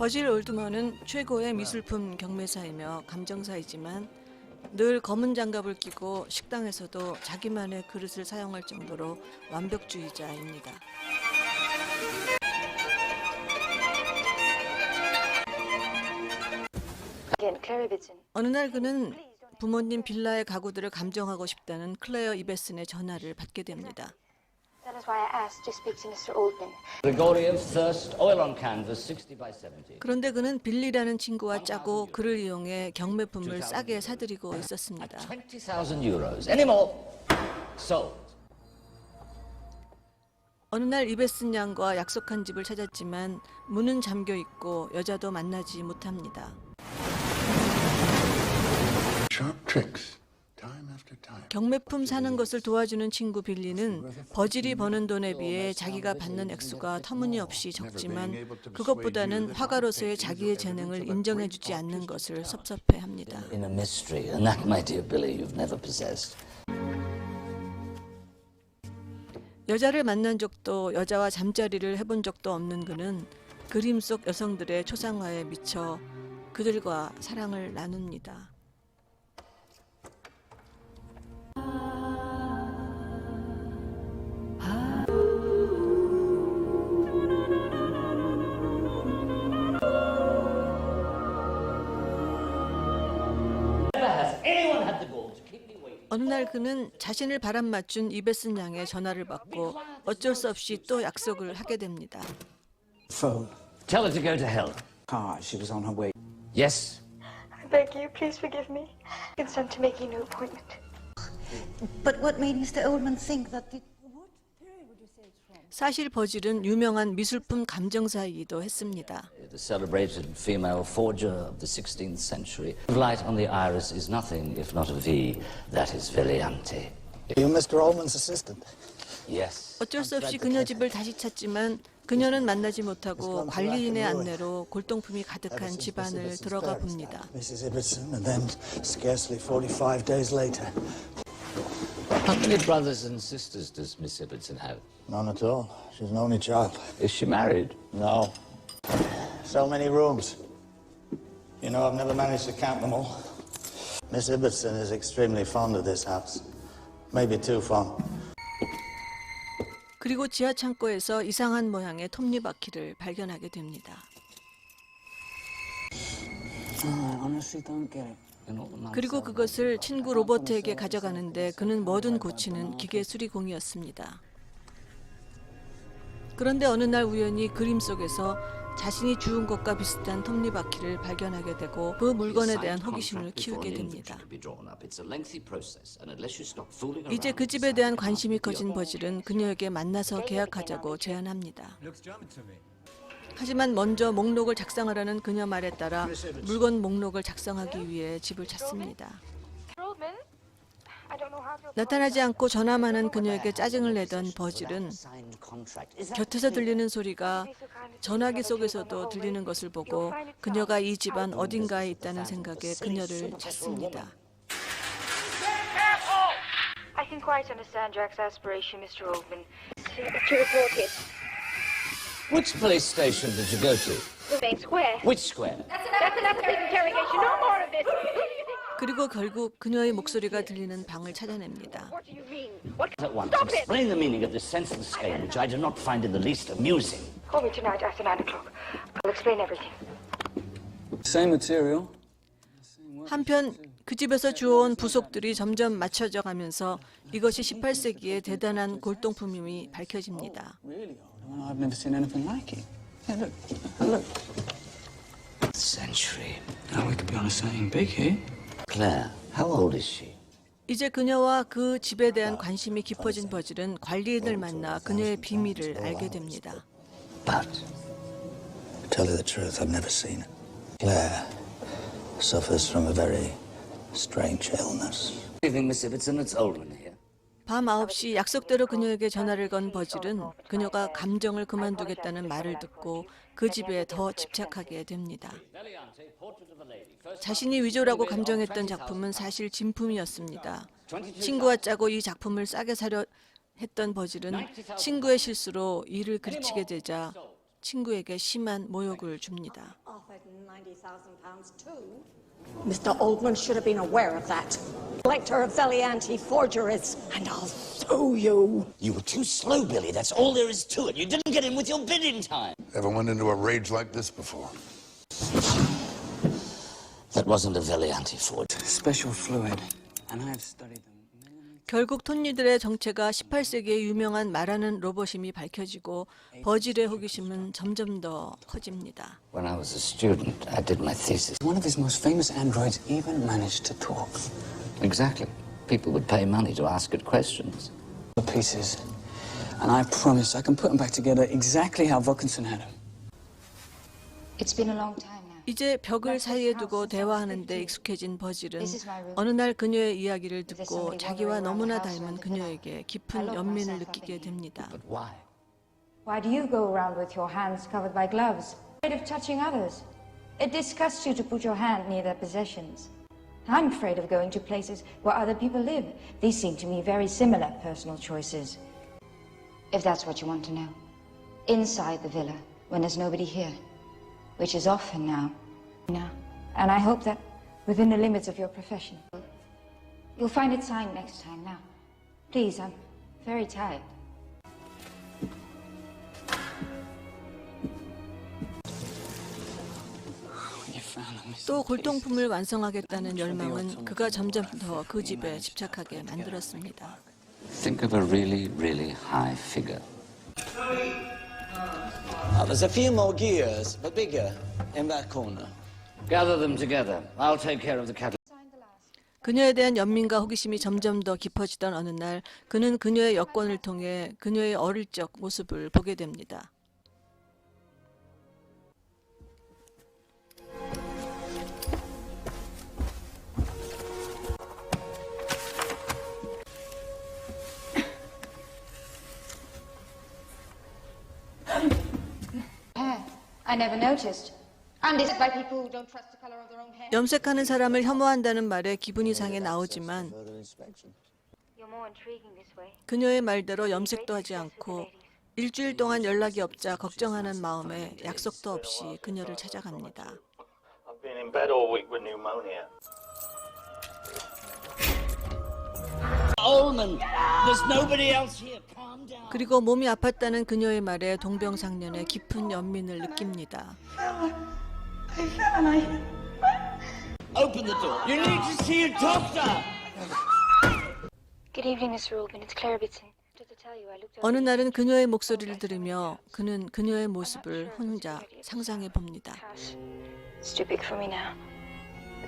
버질 올드먼은 최고의 미술품 경매사이며 감정사이지만 늘 검은 장갑을 끼고 식당에서도 자기만의 그릇을 사용할 정도로 완벽주의자입니다. 어느 날 그는 부모님 빌라의 가구들을 감정하고 싶다는 클레어 이베슨의 전화를 받게 됩니다. That is why I asked to speak to Mr. Oldman. Gregoriev Thirst Oil on Canvas 60 by 70. 그런데 그는 빌리라는 친구와 짜고 그를 이용해 경매품을 싸게 사들이고 있었습니다. 20,000 euros. Any more? Sold. 어느 날 이베슨 양과 약속한 집을 찾았지만 문은 잠겨 있고 여자도 만나지 못합니다. Sharp tricks, time after time. 경매품 사는 것을 도와주는 친구 빌리는 버질이 버는 돈에 비해 자기가 받는 액수가 터무니없이 적지만 그것보다는 화가로서의 자기의 재능을 인정해주지 않는 것을 섭섭해합니다. In a mystery, and that, my dear Billy, you've never possessed. 여자를 만난 적도 여자와 잠자리를 해본 적도 없는 그는 그림 속 여성들의 초상화에 미쳐 그들과 사랑을 나눕니다. 어느 날 그는 자신을 바람맞춘 이베슨 양의 전화를 받고 어쩔 수 없이 또 약속을 하게 됩니다. Phone. Tell her to go to hell. Car, she was on her way. Yes. I beg you, please forgive me. Consent to making a new appointment. But what made Mr. Oldman think that the... 사실 버질은 유명한 미술품 감정사이기도 했습니다. The celebrated female forger of the 16th century. Light on the iris is nothing if not a V. That is Veliante. You Mr. Oldman's assistant? Yes. 어쩔 수 없이 그녀 집을 다시 찾지만 그녀는 만나지 못하고 관리인의 안내로 골동품이 가득한 집안을 들어가 봅니다. Mrs. Ibbotson, and then scarcely 45 days later. How many brothers and sisters does Miss Ibbotson have? None at all. She's an only child. Is she married? No. So many rooms. You know, I've never managed to count them all. Miss Ibbotson is extremely fond of this house. Maybe too fond. 그리고 지하 창고에서 이상한 모양의 톱니바퀴를 발견하게 됩니다. I honestly don't get it. 그리고 그것을 친구 로버트에게 가져가는데 그는 뭐든 고치는 기계 수리공이었습니다. 그런데 어느 날 우연히 그림 속에서 자신이 주운 것과 비슷한 톱니바퀴를 발견하게 되고 그 물건에 대한 호기심을 키우게 됩니다. 이제 그 집에 대한 관심이 커진 버질은 그녀에게 만나서 계약하자고 제안합니다. 하지만 먼저 목록을 작성하라는 그녀 말에 따라 물건 목록을 작성하기 위해 집을 찾습니다. 나타나지 않고 전화만 한 그녀에게 짜증을 내던 버질은 곁에서 들리는 소리가 전화기 속에서도 들리는 것을 보고 그녀가 이 집안 어딘가에 있다는 생각에 그녀를 찾습니다. I can quite understand Jack's aspiration, Mr. Oldman, to report it. Which police station did you go to? The main square. Which square? That's enough police interrogation. No more of this. 그리고 결국 그녀의 목소리가 들리는 방을 찾아냅니다. What do you mean? What? At once, Stop it! explain the meaning of this senseless game, which I do not find in the least amusing. Call me tonight after 9 o'clock. I'll explain everything. Same material. 한편 그 집에서 주워온 부속들이 점점 맞춰져 가면서 이것이 18세기의 대단한 골동품임이 밝혀집니다. Really old. Well, I've never seen anything like it. Hey, look. Look. Century. Oh, we could be on a something big here. Claire, how old is she? 이제 그녀와 그 집에 대한 관심이 깊어진 버질은 관리인을 만나 그녀의 비밀을 알게 됩니다. But To tell you the truth, I've never seen it. Claire suffers from a very strange illness. do you think Miss Ibbotson it's Oldman here? 밤 9시 약속대로 그녀에게 전화를 건 버질은 그녀가 감정을 그만두겠다는 말을 듣고 그 집에 더 집착하게 됩니다. 자신이 위조라고 감정했던 작품은 사실 진품이었습니다. 친구와 짜고 이 작품을 싸게 사려 했던 버질은 친구의 실수로 일을 그르치게 되자 친구에게 심한 모욕을 줍니다. Offered £90,000 too. Mr. Oldman should have been aware of that. Collector of Velianti forgeries, and I'll sue you. You were too slow, Billy. That's all there is to it. You didn't get in with your bid in time. Ever went into a rage like this before? That wasn't a Velianti forge. Special fluid, and I have studied them. 결국 톤니들의 정체가 18세기의 유명한 말하는 로봇임이 밝혀지고 버질의 호기심은 점점 더 커집니다. When I was a student, I did my thesis. One of his most famous androids even managed to talk. Exactly. People would pay money to ask it questions. The pieces, and I promise I can put them back together exactly how Wilkinson had them. It's been a long time now. 이제 벽을 사이에 두고 대화하는 데 익숙해진 버질은 어느 날 그녀의 이야기를 듣고 자기와 너무나 닮은 그녀에게 깊은 연민을 느끼게 됩니다. But why? Why do you go around with your hands covered by gloves? Afraid of touching others. It disgusts you to put your hand near their possessions. I'm afraid of going to places where other people live. These seem to me very similar personal choices. If that's what you want to know. Inside the villa, when there's nobody here. Which is often now. And I hope that within the limits of your profession. You'll find it signed next time now. Please, I'm very tired. You found them. 또 골동품을 완성하겠다는 열망은 그가 점점 더 그 집에 집착하게 만들었습니다. Think of a really, really high figure. There's a few more gears, but bigger, in that corner. Gather them together. I'll take care of the catalog. 그녀에 대한 연민과 호기심이 점점 더 깊어지던 어느 날 그는 그녀의 여권을 통해 그녀의 어릴 적 모습을 보게 됩니다. I never noticed. And is it by people who don't trust the color of their own hair? 염색하는 사람을 혐오한다는 말에 기분이 상해 나오지만 You're more intriguing this way. 그녀의 말대로 염색도 하지 않고 일주일 동안 연락이 없자 걱정하는 마음에 약속도 없이 그녀를 찾아갑니다. I've been in bed all week with pneumonia. Ullman, there's nobody else here. Calm down. 그리고 몸이 아팠다는 그녀의 말에 동병상련의 깊은 연민을 느낍니다. Open the door. You need to see a doctor. Good evening, Mr. Rubin. It's Claire Bitson. Just to tell you, I looked 어느 날은 그녀의 목소리를 들으며 그는 그녀의 모습을 혼자 상상해 봅니다. It's too big for me now.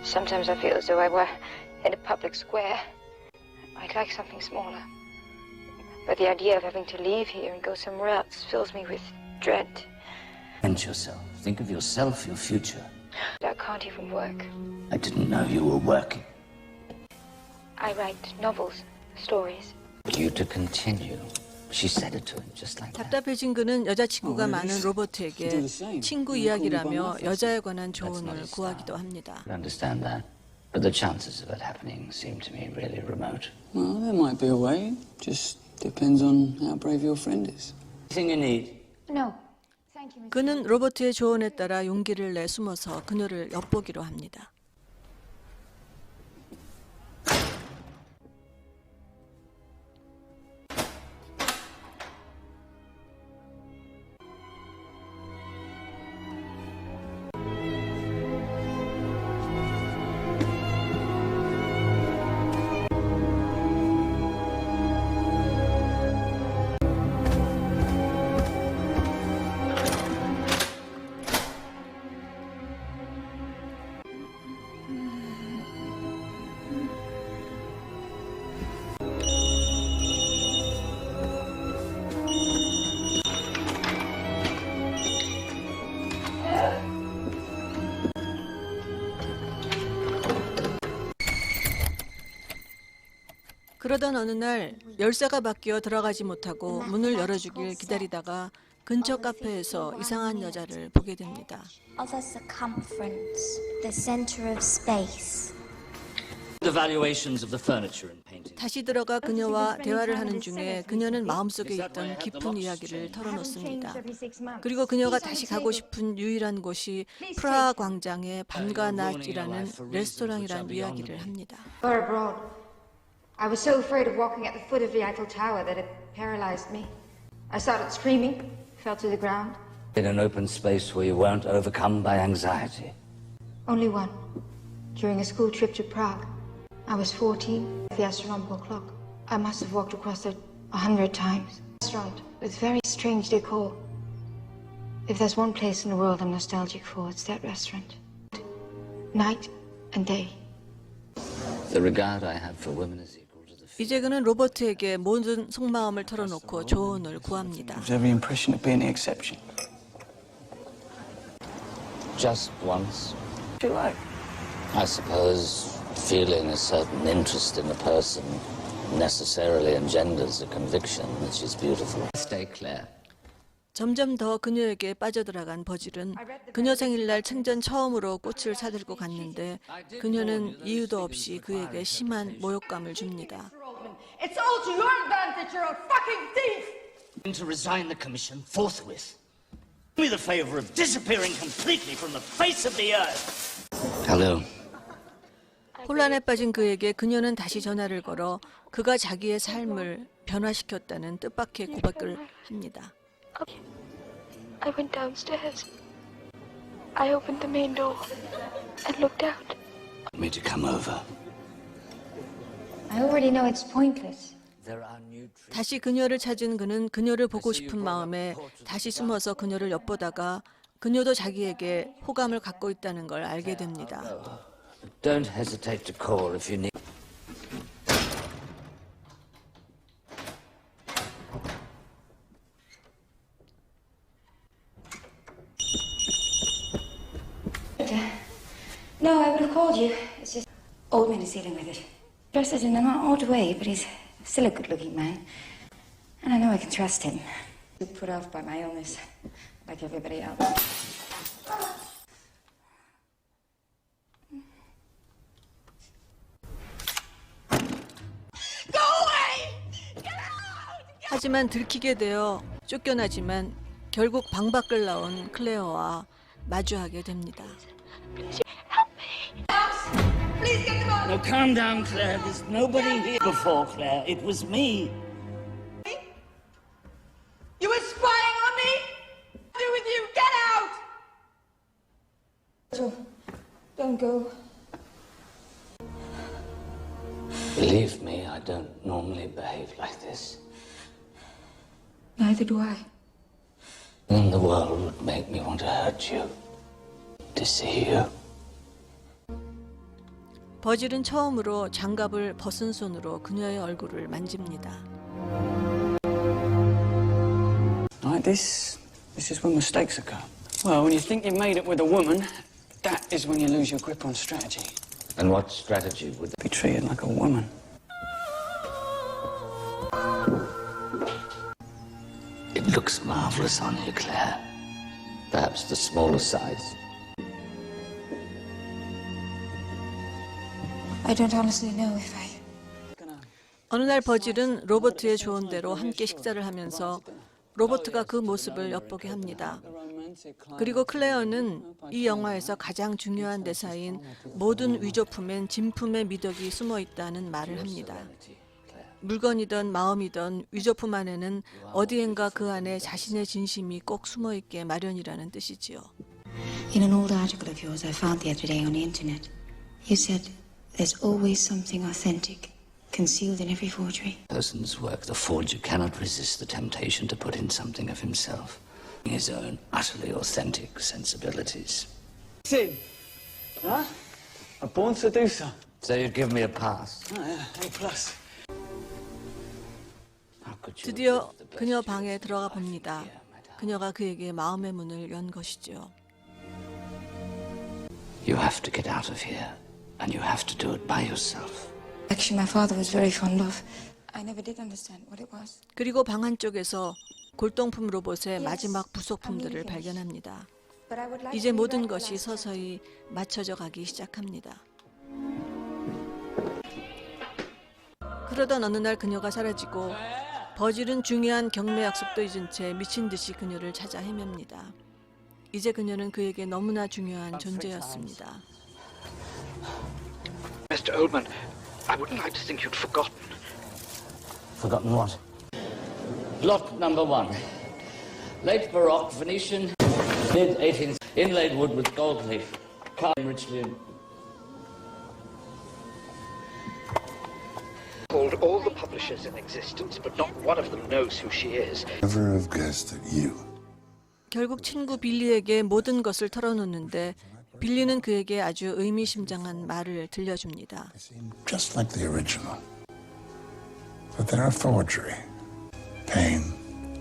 Sometimes I feel as though I were in a public square. I'd like something smaller. But the idea of having to leave here and go somewhere else fills me with dread. Think yourself. Think of yourself, your future. I can't even work. I didn't know you were working. I write novels, stories. You to continue. She said it to him just like that. 답답해진 그는 여자친구가 많은 로버트에게 친구 이야기라며 여자에 관한 조언을 구하기도 합니다. I understand that. But the chances of it happening seem to me really remote. Well, there might be a way. Just depends on how brave your friend is. Anything you need? No. Thank you, Mr. 그는 로버트의 조언에 따라 용기를 내 숨어서 그녀를 엿보기로 합니다. 그러던 어느 날 열쇠가 바뀌어 들어가지 못하고 문을 열어주길 기다리다가 근처 카페에서 이상한 여자를 보게 됩니다. Of a circumference, the center of space. The valuations of the furniture and painting. 다시 들어가 그녀와 대화를 하는 중에 그녀는 마음속에 있던 깊은 이야기를 털어놓습니다. 그리고 그녀가 다시 가고 싶은 유일한 곳이 프라하 광장의 밤과 낮이라는 레스토랑이라는 이야기를 합니다. Or abroad. I was so afraid of walking at the foot of the Eiffel Tower that it paralyzed me. I started screaming, fell to the ground. In an open space where you weren't overcome by anxiety. Only one. During a school trip to Prague. I was 14. The astronomical clock. I must have walked across it 100 times. Restaurant with very strange decor. If there's one place in the world I'm nostalgic for, it's that restaurant. Night and day. The regard I have for women is equal to the 이제 그는 로버트에게 모든 속마음을 털어놓고 조언을 구합니다. Was every impression of being the exception? just once. What do you like? I suppose feeling a certain interest in a person necessarily engenders a conviction that she's beautiful. Stay clear. 점점 더 그녀에게 빠져들어간 버질은 그녀 생일날 생전 처음으로 꽃을 사들고 갔는데 그녀는 이유도 없이 그에게 심한 모욕감을 줍니다. It's all to your advantage, you're a fucking thief! To resign the commission forthwith. Do me the favor of disappearing completely from the face of the earth. Hello. 혼란에 빠진 그에게 그녀는 다시 전화를 걸어 그가 자기의 삶을 변화시켰다는 뜻밖의 고백을 합니다. I went downstairs. I opened the main door and looked out. Want me to come over? I already know it's pointless. There are new 다시 그녀를 찾은 그는 그녀를 보고 싶은 마음에 다시 숨어서 그녀를 엿보다가 그녀도 자기에게 호감을 갖고 있다는 걸 알게 됩니다. Don't hesitate to call if you need. No, I would have called you. It's just Oldman is dealing with it. Dresses in an odd way, but he's still a good-looking man. And I know I can trust him. Put off by my illness, like everybody else. 하지만 들키게 되어 쫓겨나지만 결국 방 밖을 나온 클레어와 마주하게 됩니다. No, calm down, Claire. There's nobody here before, Claire. It was me. You were spying on me? What do with you? Get out! Don't go. Believe me, I don't normally behave like this. Neither do I. Then the world would make me want to hurt you. To see you. 버질은 처음으로 장갑을 벗은 손으로 그녀의 얼굴을 만집니다. Like this is when mistakes occur. Well, when you think you've made it with a woman, that is when you lose your grip on strategy. And what strategy would Be treated like a woman. It looks marvelous on you, Claire. Perhaps the smaller size. I don't honestly know if I... 어느 날 버질은 로버트의 조언대로 함께 식사를 하면서 로버트가 그 모습을 엿보게 합니다. 그리고 클레어는 이 영화에서 가장 중요한 대사인 모든 위조품엔 진품의 미덕이 숨어 있다는 말을 합니다. 물건이든 마음이든 위조품 안에는 어디엔가 그 안에 자신의 진심이 꼭 숨어 있게 마련이라는 뜻이지요. In an old article of yours I found the other day on the internet, you said there's always something authentic concealed in every forgery. Person's work, the forger cannot resist the temptation to put in something of himself, his own utterly authentic sensibilities. Sid, huh? A born seducer. So you'd give me a pass? Oh, yeah, A+. How could you 드디어 refuse the best 그녀 you 방에 could 들어가 find 봅니다. here, madame? 그녀가 그에게 마음의 문을 연 것이죠. You have to get out of here, and you have to do it by yourself. Actually, my father was very fond of. I never did understand what it was. 그리고 방 한쪽에서 골동품 로봇의 마지막 부속품들을 발견합니다. But I would like 이제 to 모든 rewrite the 것이 last 서서히 맞춰져 가기 시작합니다. 그러던 어느 날 그녀가 사라지고 버질은 중요한 경매 약속도 잊은 채 미친 듯이 그녀를 찾아 헤맵니다. 이제 그녀는 그에게 너무나 중요한 존재였습니다. Mr. Oldman, I wouldn't like to think you'd forgotten. Forgotten what? Lot number 1. Late Baroque Venetian, mid 18th, inlaid wood with gold leaf, carved richly. Called all the publishers in existence, but not one of them knows who she is. Never have guessed that you. 결국 친구 빌리에게 모든 것을 털어놓는데 빌리는 그에게 아주 의미심장한 말을 들려줍니다. Just like the original. But they're a forgery. Pain,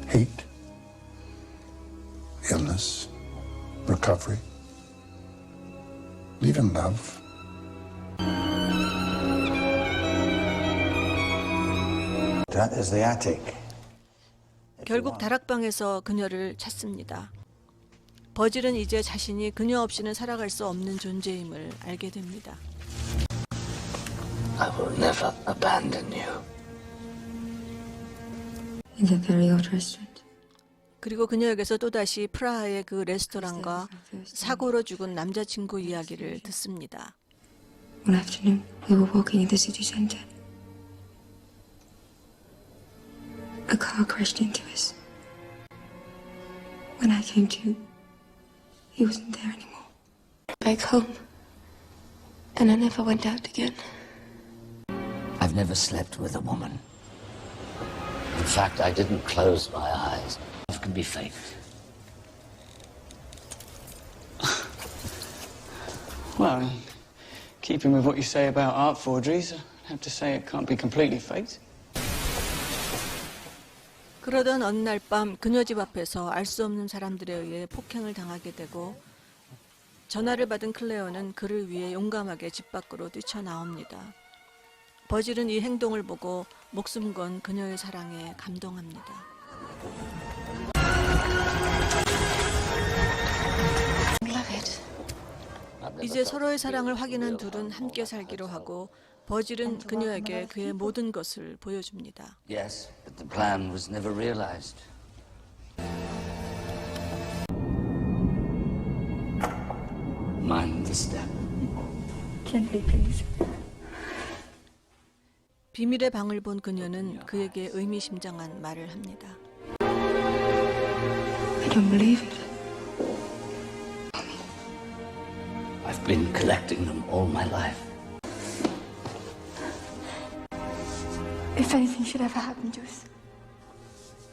hate, illness, recovery, even love. That is the attic. 결국 다락방에서 그녀를 찾습니다. 버질은 이제 자신이 그녀 없이는 살아갈 수 없는 존재임을 알게 됩니다. I will never abandon you. In the very old restaurant. 그리고 그녀에게서 또다시 프라하의 그 레스토랑과 사고로 죽은 남자친구 이야기를 듣습니다. One afternoon, we were walking in the city center. A car crashed into us. When I came to, he wasn't there anymore. Back home. And I never went out again. I've never slept with a woman. In fact, I didn't close my eyes. Love can be faked. Well, in keeping with what you say about art forgeries, I have to say it can't be completely faked. 그러던 어느 날 밤 그녀 집 앞에서 알 수 없는 사람들에 의해 폭행을 당하게 되고 전화를 받은 클레어는 그를 위해 용감하게 집 밖으로 뛰쳐나옵니다. 버질은 이 행동을 보고 목숨 건 그녀의 사랑에 감동합니다. 이제 서로의 사랑을 확인한 둘은 함께 살기로 하고 버질은 그녀에게 그의 모든 것을 보여줍니다. Yes, but the plan was never realized. Mind the step. Gently, please. 비밀의 방을 본 그녀는 그에게 의미심장한 말을 합니다. I don't believe it. I've been collecting them all my life. If anything should ever happen to us,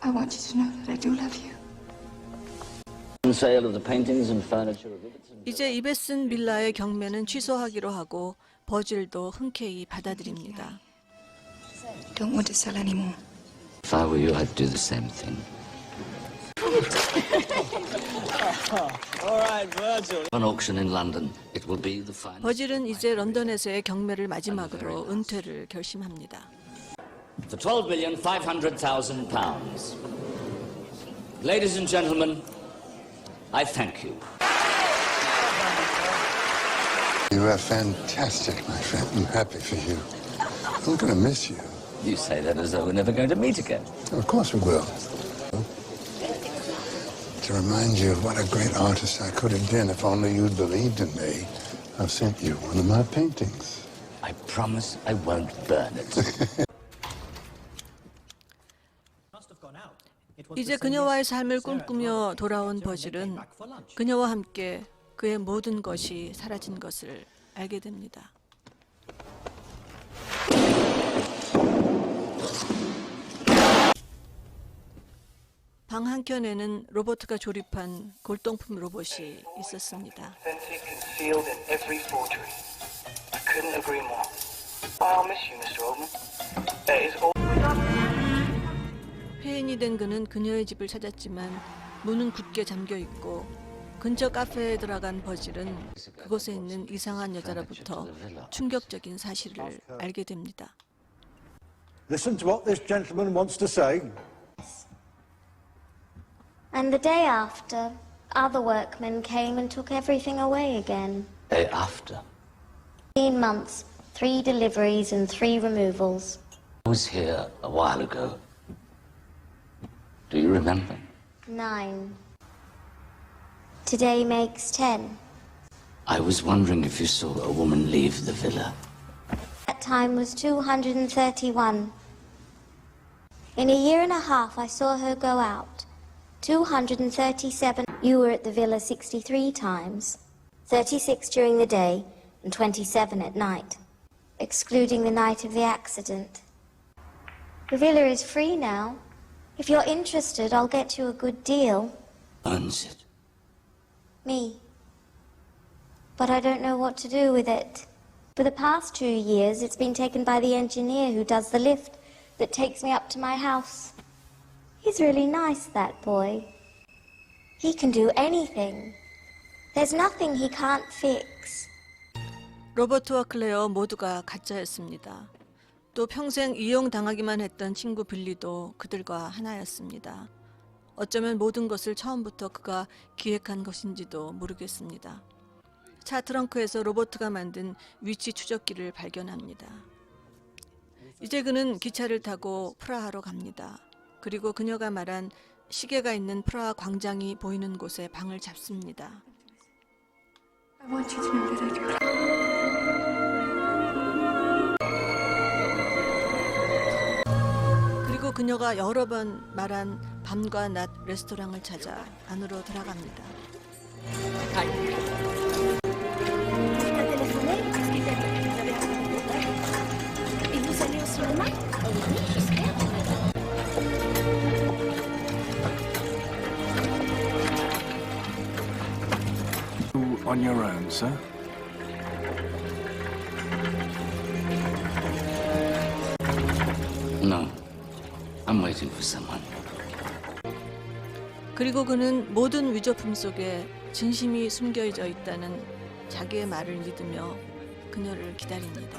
I want you to know that I do love you. Sale of the paintings and furniture of Ibbotson. 이제 이베슨 빌라의 경매는 취소하기로 하고 버질도 흔쾌히 받아들입니다. Don't want to sell anymore. If I were you, I'd do the same thing. All right, Virgil. An auction in London. It will be the finest. 버질은 이제 런던에서의 경매를 마지막으로 은퇴를 결심합니다. For £12,500,000. Ladies and gentlemen, I thank you. You are fantastic, my friend. I'm happy for you. I'm going to miss you. You say that as though we're never going to meet again. Of course we will. To remind you of what a great artist I could have been if only you'd believed in me, I've sent you one of my paintings. I promise I won't burn it. 이제 그녀와의 삶을 꿈꾸며 돌아온 버질은 그녀와 함께 그의 모든 것이 사라진 것을 알게 됩니다. 방 한켠에는 로버트가 조립한 골동품 로봇이 있었습니다. Authentic and sealed in every forgery. I couldn't agree more. I'll miss you, Mr. Oldman. There is all. 회인이 된 그는 그녀의 집을 찾았지만 문은 굳게 잠겨 있고 근처 카페에 들어간 버질은 그곳에 있는 이상한 여자로부터 충격적인 사실을 알게 됩니다. Listen to what this gentleman wants to say. And the day after, other workmen came and took everything away again. Day after. 15 months, 3 deliveries and 3 removals. I was here a while ago. Do you remember? 9. Today makes 10. I was wondering if you saw a woman leave the villa. That time was 231. In a year and a half, I saw her go out. 237. You were at the villa 63 times. 36 during the day and 27 at night, excluding the night of the accident. The villa is free now. If you're interested, I'll get you a good deal. Owns it. Me. But I don't know what to do with it. For the past 2 years, it's been taken by the engineer who does the lift that takes me up to my house. He's really nice, that boy. He can do anything. There's nothing he can't fix. 로버트와 클레어 모두가 가짜였습니다. 또 평생 이용당하기만 했던 친구 빌리도 그들과 하나였습니다. 어쩌면 모든 것을 처음부터 그가 기획한 것인지도 모르겠습니다. 차 트렁크에서 로버트가 만든 위치 추적기를 발견합니다. 이제 그는 기차를 타고 프라하로 갑니다. 그리고 그녀가 말한 시계가 있는 프라하 광장이 보이는 곳에 방을 잡습니다. I want you to know that I do. 그리고 그녀가 여러 번 말한 밤과 낮 레스토랑을 찾아 안으로 들어갑니다. On your own, sir? No. I'm waiting for someone. 그리고 그는 모든 위조품 속에 진심이 숨겨져 있다는 자기의 말을 믿으며 그녀를 기다립니다.